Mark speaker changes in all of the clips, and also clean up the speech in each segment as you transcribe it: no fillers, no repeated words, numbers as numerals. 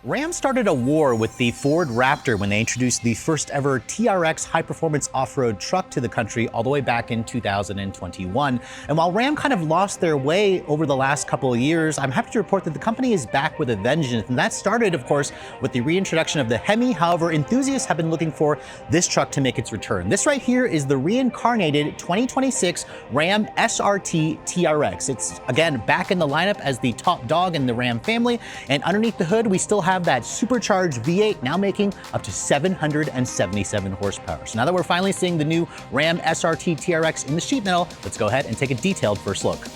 Speaker 1: Ram started a war with the Ford Raptor when they introduced the first ever TRX high-performance off-road truck to the country all the way back in 2021. And while Ram kind of lost their way over the last couple of years, I'm happy to report that the company is back with a vengeance. And that started, of course, with the reintroduction of the Hemi. However, enthusiasts have been looking for this truck to make its return. This right here is the reincarnated 2026 Ram SRT TRX. It's, again, back in the lineup as the top dog in the Ram family. And underneath the hood, we still have that supercharged V8 now making up to 777 horsepower. So now that we're finally seeing the new Ram SRT TRX in the sheet metal, let's go ahead and take a detailed first look.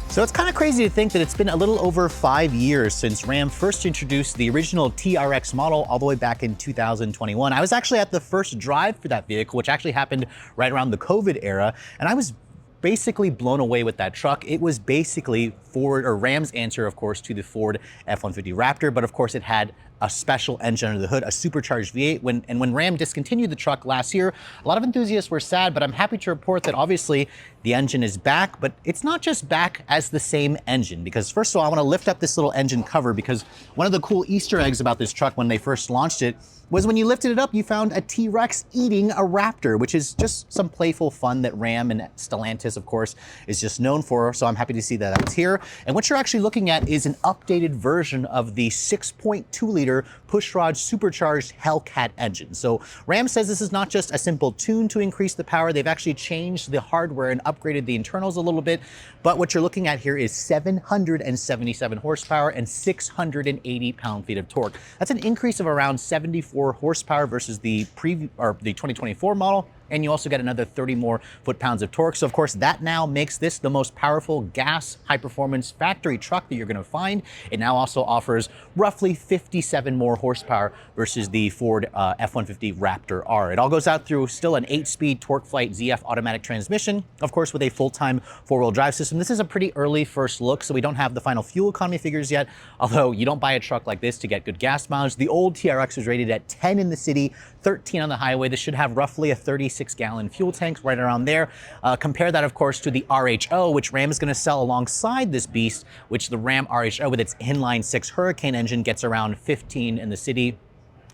Speaker 1: So it's kind of crazy to think that it's been a little over 5 years since Ram first introduced the original TRX model all the way back in 2021. I was actually at the first drive for that vehicle, which actually happened right around the COVID era, and I was basically blown away with that truck. It was basically Ford, or Ram's answer, of course, to the Ford F-150 Raptor, but of course it had a special engine under the hood, a supercharged V8. When Ram discontinued the truck last year, a lot of enthusiasts were sad, but I'm happy to report that obviously the engine is back, but it's not just back as the same engine, because first of all, I want to lift up this little engine cover, because one of the cool Easter eggs about this truck when they first launched it was when you lifted it up, you found a T-Rex eating a Raptor, which is just some playful fun that Ram and Stellantis, of course, is just known for. So I'm happy to see that that's here. And what you're actually looking at is an updated version of the 6.2-liter pushrod supercharged Hellcat engine. So Ram says this is not just a simple tune to increase the power. They've actually changed the hardware and upgraded the internals a little bit. But what you're looking at here is 777 horsepower and 680 pound-feet of torque. That's an increase of around 74 horsepower versus the 2024 model. And you also get another 30 more foot-pounds of torque. So of course, that now makes this the most powerful gas high-performance factory truck that you're gonna find. It now also offers roughly 57 more horsepower versus the Ford F-150 Raptor R. It all goes out through still an 8-speed TorqueFlite ZF automatic transmission, of course with a full-time 4-wheel drive system. This is a pretty early first look, so we don't have the final fuel economy figures yet, although you don't buy a truck like this to get good gas mileage. The old TRX was rated at 10 in the city, 13 on the highway. This should have roughly a 36-gallon fuel tank, right around there. Compare that, of course, to the RHO, which Ram is going to sell alongside this beast, which the Ram RHO with its inline 6 Hurricane engine gets around 15 in the city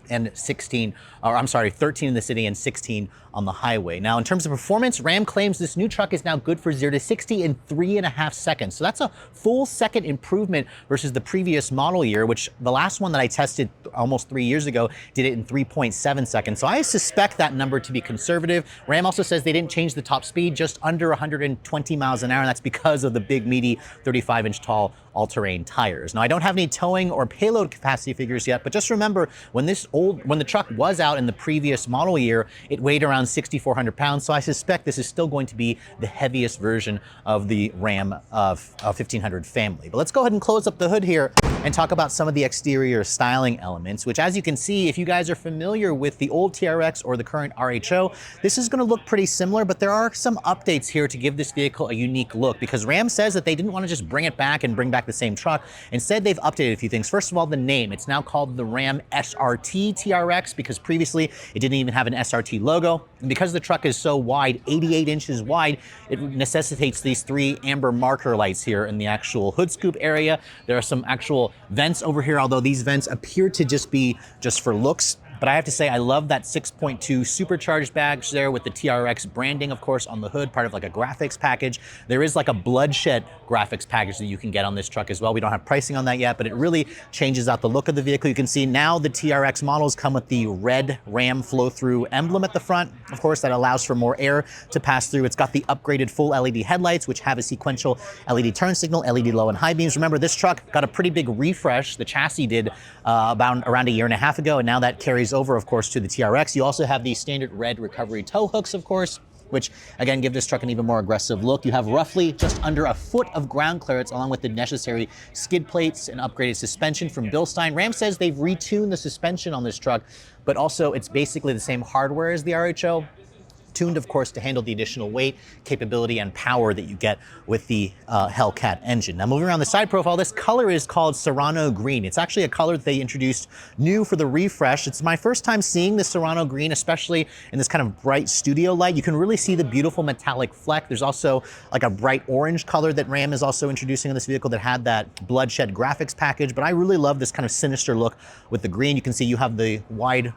Speaker 1: and 13 in the city and 16 on the highway. Now, in terms of performance, Ram claims this new truck is now good for 0 to 60 in 3.5 seconds. So that's a full second improvement versus the previous model year, which the last one that I tested almost 3 years ago did it in 3.7 seconds. So I suspect that number to be conservative. Ram also says they didn't change the top speed, just under 120 miles an hour, and that's because of the big, meaty 35-inch tall all-terrain tires. Now, I don't have any towing or payload capacity figures yet, but just remember, when the truck was out in the previous model year, it weighed around 6,400 pounds, so I suspect this is still going to be the heaviest version of the Ram 1500 family. But let's go ahead and close up the hood here and talk about some of the exterior styling elements, which, as you can see, if you guys are familiar with the old TRX or the current RHO, this is going to look pretty similar, but there are some updates here to give this vehicle a unique look, because Ram says that they didn't want to just bring it back and bring back the same truck. Instead, they've updated a few things. First of all, the name. It's now called the Ram SRT TRX, because previously it didn't even have an SRT logo. And because the truck is so wide, 88 inches wide, it necessitates these 3 amber marker lights here in the actual hood scoop area. There are some actual vents over here, although these vents appear to just be for looks. But I have to say, I love that 6.2 supercharged badge there with the TRX branding, of course, on the hood, part of like a graphics package. There is like a bloodshed graphics package that you can get on this truck as well. We don't have pricing on that yet, but it really changes out the look of the vehicle. You can see now the TRX models come with the red Ram flow-through emblem at the front. Of course, that allows for more air to pass through. It's got the upgraded full LED headlights, which have a sequential LED turn signal, LED low and high beams. Remember, this truck got a pretty big refresh. The chassis did around a year and a half ago, and now that carries over, of course, to the TRX. You also have the standard red recovery tow hooks, of course, which again give this truck an even more aggressive look. You have roughly just under a foot of ground clearance, along with the necessary skid plates and upgraded suspension from Bilstein. Ram says they've retuned the suspension on this truck, but also it's basically the same hardware as the RHO. tuned, of course, to handle the additional weight, capability, and power that you get with the Hellcat engine. Now, moving around the side profile, this color is called Serrano Green. It's actually a color that they introduced new for the refresh. It's my first time seeing the Serrano Green, especially in this kind of bright studio light. You can really see the beautiful metallic fleck. There's also like a bright orange color that Ram is also introducing in this vehicle that had that bloodshed graphics package, but I really love this kind of sinister look with the green. You can see you have the wide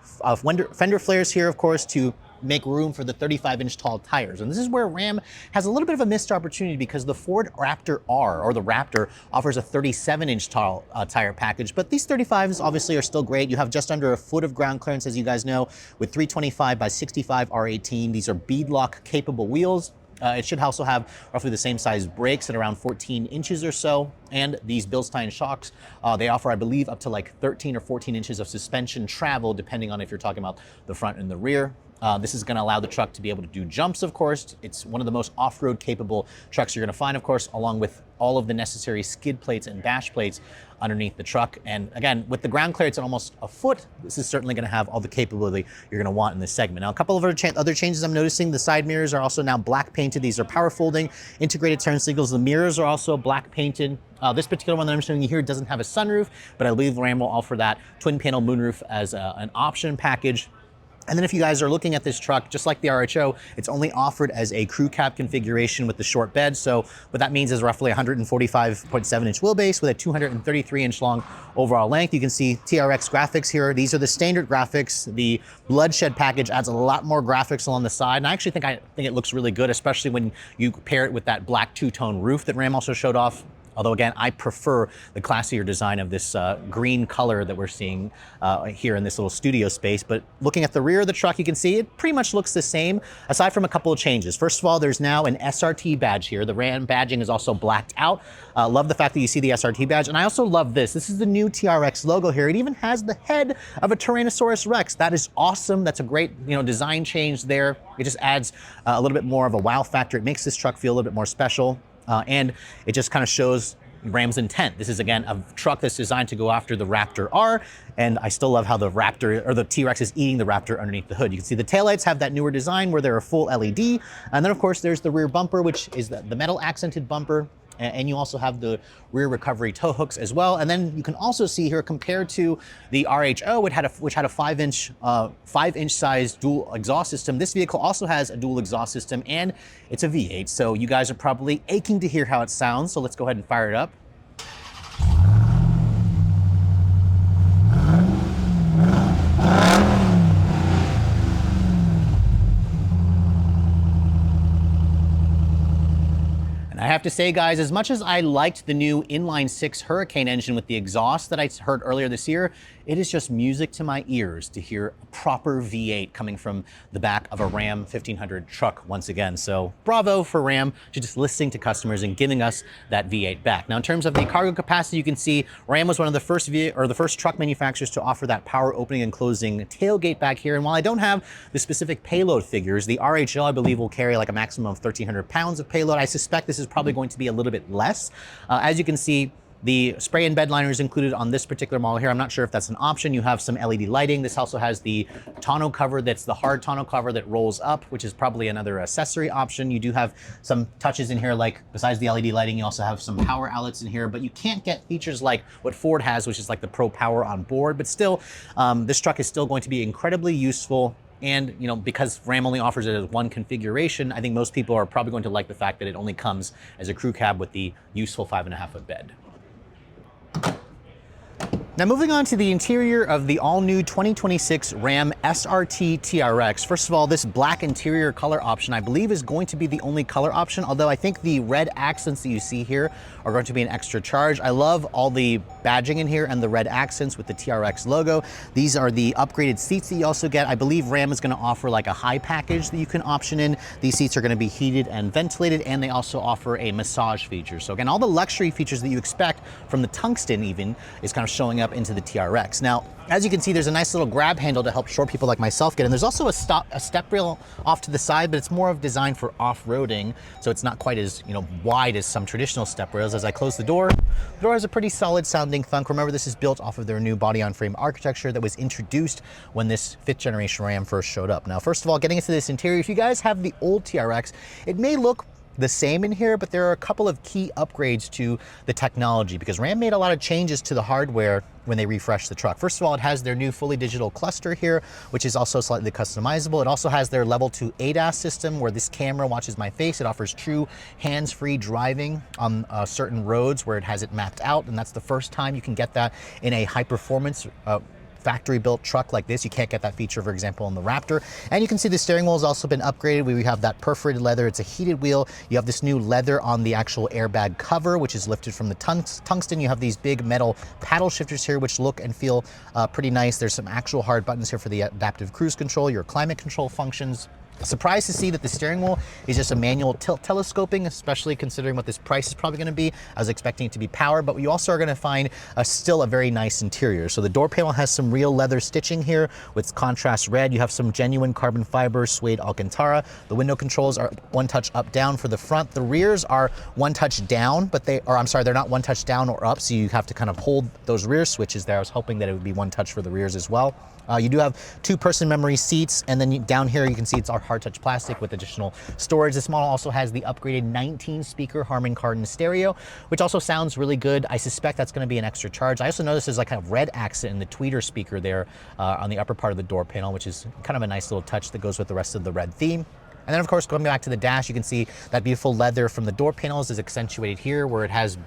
Speaker 1: fender flares here, of course, to make room for the 35-inch tall tires. And this is where Ram has a little bit of a missed opportunity because the Ford Raptor R, or the Raptor, offers a 37-inch tall tire package, but these 35s obviously are still great. You have just under a foot of ground clearance, as you guys know, with 325 by 65 R18. These are beadlock capable wheels. It should also have roughly the same size brakes at around 14 inches or so. And these Bilstein shocks, they offer, I believe, up to like 13 or 14 inches of suspension travel, depending on if you're talking about the front and the rear. This is going to allow the truck to be able to do jumps, of course. It's one of the most off-road capable trucks you're going to find, of course, along with all of the necessary skid plates and bash plates underneath the truck. And again, with the ground clearance at almost a foot, this is certainly going to have all the capability you're going to want in this segment. Now, a couple of other changes I'm noticing. The side mirrors are also now black painted. These are power folding, integrated turn signals. The mirrors are also black painted. This particular one that I'm showing you here doesn't have a sunroof, but I believe Ram will offer that twin panel moonroof as an option package. And then if you guys are looking at this truck, just like the RHO, it's only offered as a crew cab configuration with the short bed. So what that means is roughly 145.7-inch wheelbase with a 233-inch long overall length. You can see TRX graphics here. These are the standard graphics. The bloodshed package adds a lot more graphics along the side. And I actually think it looks really good, especially when you pair it with that black two-tone roof that Ram also showed off. Although again, I prefer the classier design of this green color that we're seeing here in this little studio space. But looking at the rear of the truck, you can see it pretty much looks the same, aside from a couple of changes. First of all, there's now an SRT badge here. The Ram badging is also blacked out. Love the fact that you see the SRT badge. And I also love this. This is the new TRX logo here. It even has the head of a Tyrannosaurus Rex. That is awesome. That's a great design change there. It just adds a little bit more of a wow factor. It makes this truck feel a little bit more special. And it just kind of shows Ram's intent. This is, again, a truck that's designed to go after the Raptor R, and I still love how the Raptor, or the T-Rex, is eating the Raptor underneath the hood. You can see the taillights have that newer design where they're a full LED, and then, of course, there's the rear bumper, which is the metal accented bumper, and you also have the rear recovery tow hooks as well. And then you can also see here, compared to the RHO, which had a 5-inch size dual exhaust system, this vehicle also has a dual exhaust system, and it's a V8. So you guys are probably aching to hear how it sounds. So let's go ahead and fire it up. I have to say, guys, as much as I liked the new inline-6 Hurricane engine with the exhaust that I heard earlier this year, it is just music to my ears to hear a proper V8 coming from the back of a Ram 1500 truck once again. So bravo for Ram to just listening to customers and giving us that V8 back. Now, in terms of the cargo capacity, you can see Ram was one of the first truck manufacturers to offer that power opening and closing tailgate back here. And while I don't have the specific payload figures, the RHL, I believe, will carry like a maximum of 1,300 pounds of payload. I suspect this is probably going to be a little bit less. As you can see, the spray and bed liner is included on this particular model here. I'm not sure if that's an option. You have some LED lighting. This also has the tonneau cover. That's the hard tonneau cover that rolls up, which is probably another accessory option. You do have some touches in here, like besides the LED lighting, you also have some power outlets in here, but you can't get features like what Ford has, which is like the Pro Power on board. But still, this truck is still going to be incredibly useful. And, because Ram only offers it as one configuration, I think most people are probably going to like the fact that it only comes as a crew cab with the useful 5.5-foot bed. Now, moving on to the interior of the all-new 2026 Ram SRT TRX. First of all, this black interior color option, I believe, is going to be the only color option, although I think the red accents that you see here are going to be an extra charge. I love all the badging in here and the red accents with the TRX logo. These are the upgraded seats that you also get. I believe Ram is going to offer like a high package that you can option in. These seats are going to be heated and ventilated, and they also offer a massage feature. So again, all the luxury features that you expect from the Tungsten even is kind of showing up into the TRX. Now, As you can see, there's a nice little grab handle to help short people like myself get in. There's also a step rail off to the side, but it's more of designed for off-roading, so it's not quite as wide as some traditional step rails. As I close the door has a pretty solid sounding thunk. Remember, this is built off of their new body-on-frame architecture that was introduced when this 5th generation Ram first showed up. Now, first of all, getting into this interior, if you guys have the old TRX, it may look the same in here, but there are a couple of key upgrades to the technology because Ram made a lot of changes to the hardware when they refreshed the truck. First of all, it has their new fully digital cluster here, which is also slightly customizable. It also has their level 2 ADAS system where this camera watches my face. It offers true hands-free driving on certain roads where it has it mapped out, and that's the first time you can get that in a high-performance factory-built truck like this. You can't get that feature, for example, in the Raptor. And you can see the steering wheel has also been upgraded. We have that perforated leather. It's a heated wheel. You have this new leather on the actual airbag cover, which is lifted from the tungsten. You have these big metal paddle shifters here, which look and feel pretty nice. There's some actual hard buttons here for the adaptive cruise control, your climate control functions. Surprised to see that the steering wheel is just a manual tilt telescoping, especially considering what this price is probably going to be. I was expecting it to be powered, but you also are going to find still a very nice interior. So the door panel has some real leather stitching here with contrast red. You have some genuine carbon fiber suede Alcantara. The window controls are one touch up down for the front. The rears are one touch down, but they're not one touch down or up, so you have to kind of hold those rear switches there. I was hoping that it would be one touch for the rears as well. You do have 2-person memory seats, and then down here you can see it's our hard touch plastic with additional storage. This model also has the upgraded 19-speaker Harman Kardon stereo, which also sounds really good. I suspect that's going to be an extra charge. I also noticed there's like kind of red accent in the tweeter speaker there on the upper part of the door panel, which is kind of a nice little touch that goes with the rest of the red theme. And then, of course, going back to the dash, you can see that beautiful leather from the door panels is accentuated here where it has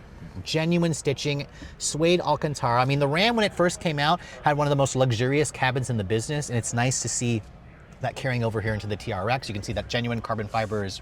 Speaker 1: genuine stitching, suede Alcantara. I mean, the Ram, when it first came out, had one of the most luxurious cabins in the business, and it's nice to see that carrying over here into the TRX. You can see that genuine carbon fiber is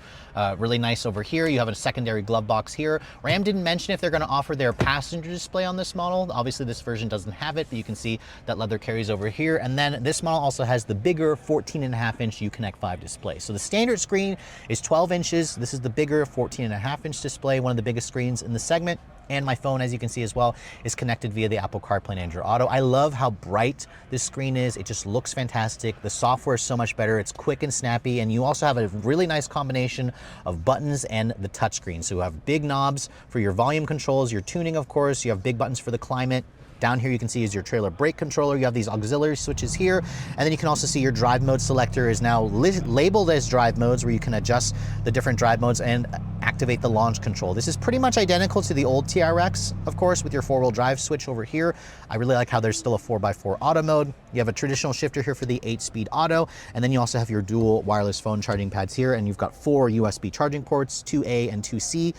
Speaker 1: really nice over here. You have a secondary glove box here. Ram didn't mention if they're going to offer their passenger display on this model. Obviously, this version doesn't have it, but you can see that leather carries over here. And then this model also has the bigger 14.5-inch Uconnect 5 display. So the standard screen is 12 inches. This is the bigger 14.5-inch display, one of the biggest screens in the segment. And my phone, as you can see as well, is connected via the Apple CarPlay and Android Auto. I love how bright this screen is. It just looks fantastic. The software is so much better. It's quick and snappy, and you also have a really nice combination of buttons and the touchscreen. So you have big knobs for your volume controls, your tuning, of course. You have big buttons for the climate. Down here you can see is your trailer brake controller. You have these auxiliary switches here, and then you can also see your drive mode selector is now labeled as drive modes, where you can adjust the different drive modes and activate the launch control. This is pretty much identical to the old TRX, of course, with your 4-wheel drive switch over here. I really like how there's still a 4x4 auto mode. You have a traditional shifter here for the 8-speed auto, and then you also have your dual wireless phone charging pads here, and you've got 4 USB charging ports, 2A and 2C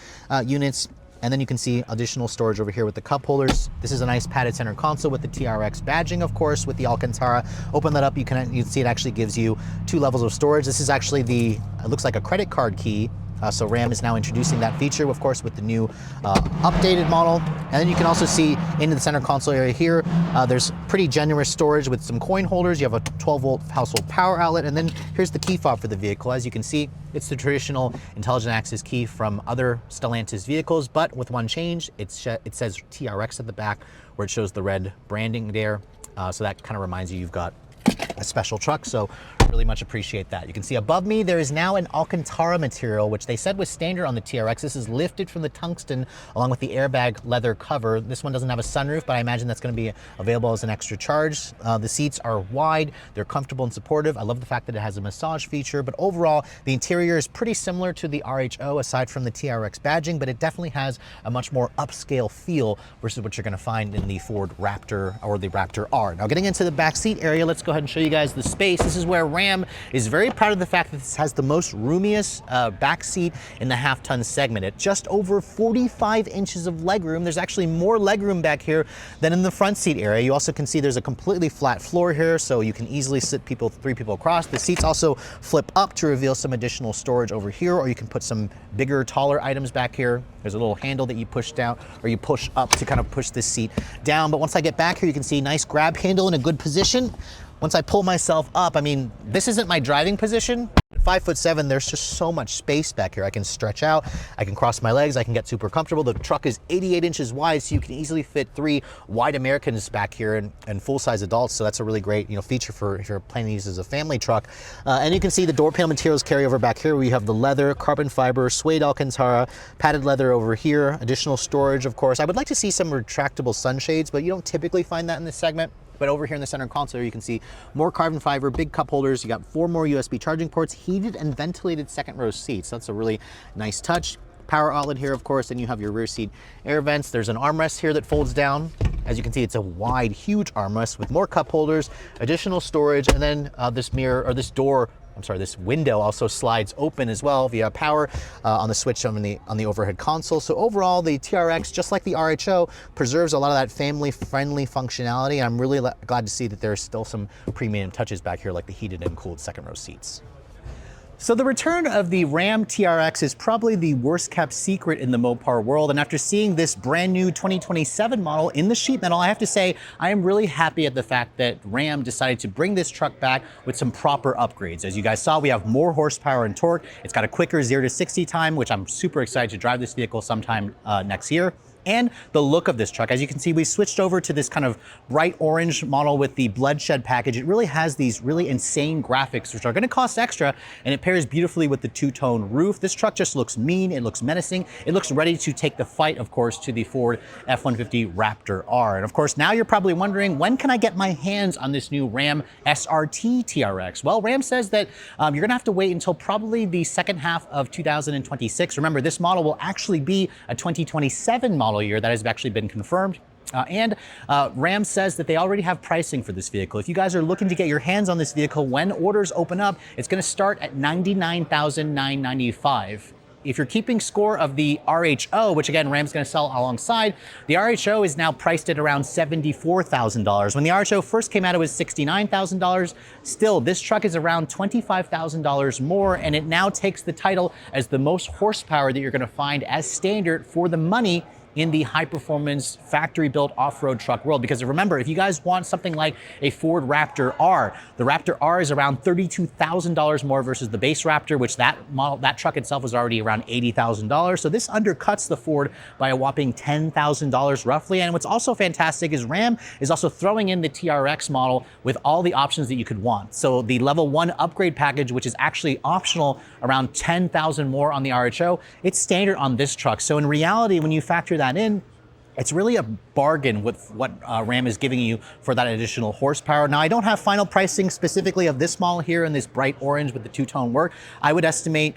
Speaker 1: units. And then you can see additional storage over here with the cup holders. This is a nice padded center console with the TRX badging, of course, with the Alcantara. Open that up, you can see it actually gives you 2 levels of storage. This is actually it looks like a credit card key. So Ram is now introducing that feature, of course, with the new updated model. And then you can also see into the center console area here, there's pretty generous storage with some coin holders. You have a 12-volt household power outlet. And then here's the key fob for the vehicle. As you can see, it's the traditional intelligent access key from other Stellantis vehicles, but with one change. It says TRX at the back, where it shows the red branding there. So that kind of reminds you you've got a special truck. So really much appreciate that. You can see above me there is now an Alcantara material, which they said was standard on the TRX. This is lifted from the tungsten along with the airbag leather cover. This one doesn't have a sunroof, but I imagine that's going to be available as an extra charge. The seats are wide, they're comfortable and supportive. I love the fact that it has a massage feature, but overall the interior is pretty similar to the RHO aside from the TRX badging, but it definitely has a much more upscale feel versus what you're going to find in the Ford Raptor or the Raptor R. Now, getting into the back seat area, let's go ahead and show you guys the space. This is where Ram is very proud of the fact that this has the most roomiest back seat in the half-ton segment. At just over 45 inches of legroom, there's actually more legroom back here than in the front seat area. You also can see there's a completely flat floor here, so you can easily sit 3 people across. The seats also flip up to reveal some additional storage over here, or you can put some bigger, taller items back here. There's a little handle that you push down or you push up to kind of push this seat down. But once I get back here, you can see nice grab handle in a good position. Once I pull myself up, I mean, this isn't my driving position. At 5'7", there's just so much space back here. I can stretch out, I can cross my legs, I can get super comfortable. The truck is 88 inches wide, so you can easily fit 3 wide Americans back here and full-size adults. So that's a really great, feature for if you're planning to use as a family truck. And you can see the door panel materials carry over back here. We have the leather, carbon fiber, suede Alcantara, padded leather over here, additional storage, of course. I would like to see some retractable sunshades, but you don't typically find that in this segment. But over here in the center console, you can see more carbon fiber, big cup holders. You got 4 more USB charging ports, heated and ventilated second row seats. That's a really nice touch. Power outlet here, of course, and you have your rear seat air vents. There's an armrest here that folds down. As you can see, it's a wide, huge armrest with more cup holders, additional storage, and then this window also slides open as well via power on the switch on the overhead console. So overall, the TRX, just like the RHO, preserves a lot of that family-friendly functionality. I'm really glad to see that there's still some premium touches back here, like the heated and cooled second row seats. So the return of the Ram TRX is probably the worst kept secret in the Mopar world. And after seeing this brand new 2027 model in the sheet metal, I have to say, I am really happy at the fact that Ram decided to bring this truck back with some proper upgrades. As you guys saw, we have more horsepower and torque. It's got a quicker 0 to 60 time, which I'm super excited to drive this vehicle sometime next year. And the look of this truck. As you can see, we switched over to this kind of bright orange model with the bloodshed package. It really has these really insane graphics, which are gonna cost extra, and it pairs beautifully with the two-tone roof. This truck just looks mean, it looks menacing, it looks ready to take the fight, of course, to the Ford F-150 Raptor R. And of course, now you're probably wondering, when can I get my hands on this new Ram SRT TRX? Well, Ram says that you're gonna have to wait until probably the second half of 2026. Remember, this model will actually be a 2027 model year that has actually been confirmed. Ram says that they already have pricing for this vehicle. If you guys are looking to get your hands on this vehicle, when orders open up, it's going to start at $99,995. If you're keeping score of the RHO, which again, Ram's gonna sell alongside, the RHO is now priced at around $74,000. When the RHO first came out, it was $69,000. Still, this truck is around $25,000 more, and it now takes the title as the most horsepower that you're gonna find as standard for the money in the high-performance, factory-built off-road truck world. Because remember, if you guys want something like a Ford Raptor R, the Raptor R is around $32,000 more versus the base Raptor, which that truck itself was already around $80,000. So this undercuts the Ford by a whopping $10,000 roughly. And what's also fantastic is Ram is also throwing in the TRX model with all the options that you could want. So the level 1 upgrade package, which is actually optional, around $10,000 more on the RHO, it's standard on this truck. So in reality, when you factor that in, it's really a bargain with what Ram is giving you for that additional horsepower. Now, I don't have final pricing specifically of this model here in this bright orange with the two-tone work. I would estimate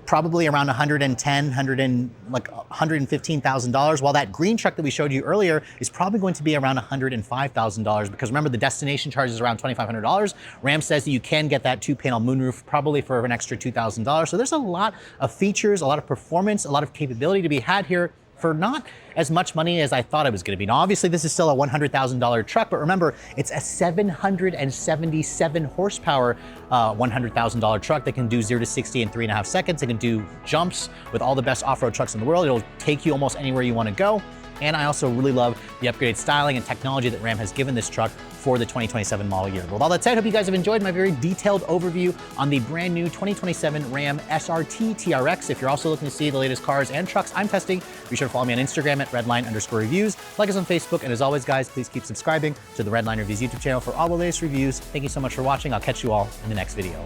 Speaker 1: probably around $115,000, while that green truck that we showed you earlier is probably going to be around $105,000, because remember, the destination charge is around $2,500. Ram says that you can get that 2-panel moonroof probably for an extra $2,000. So there's a lot of features, a lot of performance, a lot of capability to be had here for not as much money as I thought it was going to be. Now, obviously, this is still a $100,000 truck, but remember, it's a 777 horsepower $100,000 truck that can do 0 to 60 in 3.5 seconds. It can do jumps with all the best off-road trucks in the world. It'll take you almost anywhere you want to go. And I also really love the upgraded styling and technology that Ram has given this truck for the 2027 model year. Well, with all that said, I hope you guys have enjoyed my very detailed overview on the brand new 2027 Ram SRT TRX. If you're also looking to see the latest cars and trucks I'm testing, be sure to follow me on Instagram at Redline_reviews. Like us on Facebook, and as always, guys, please keep subscribing to the Redline Reviews YouTube channel for all the latest reviews. Thank you so much for watching. I'll catch you all in the next video.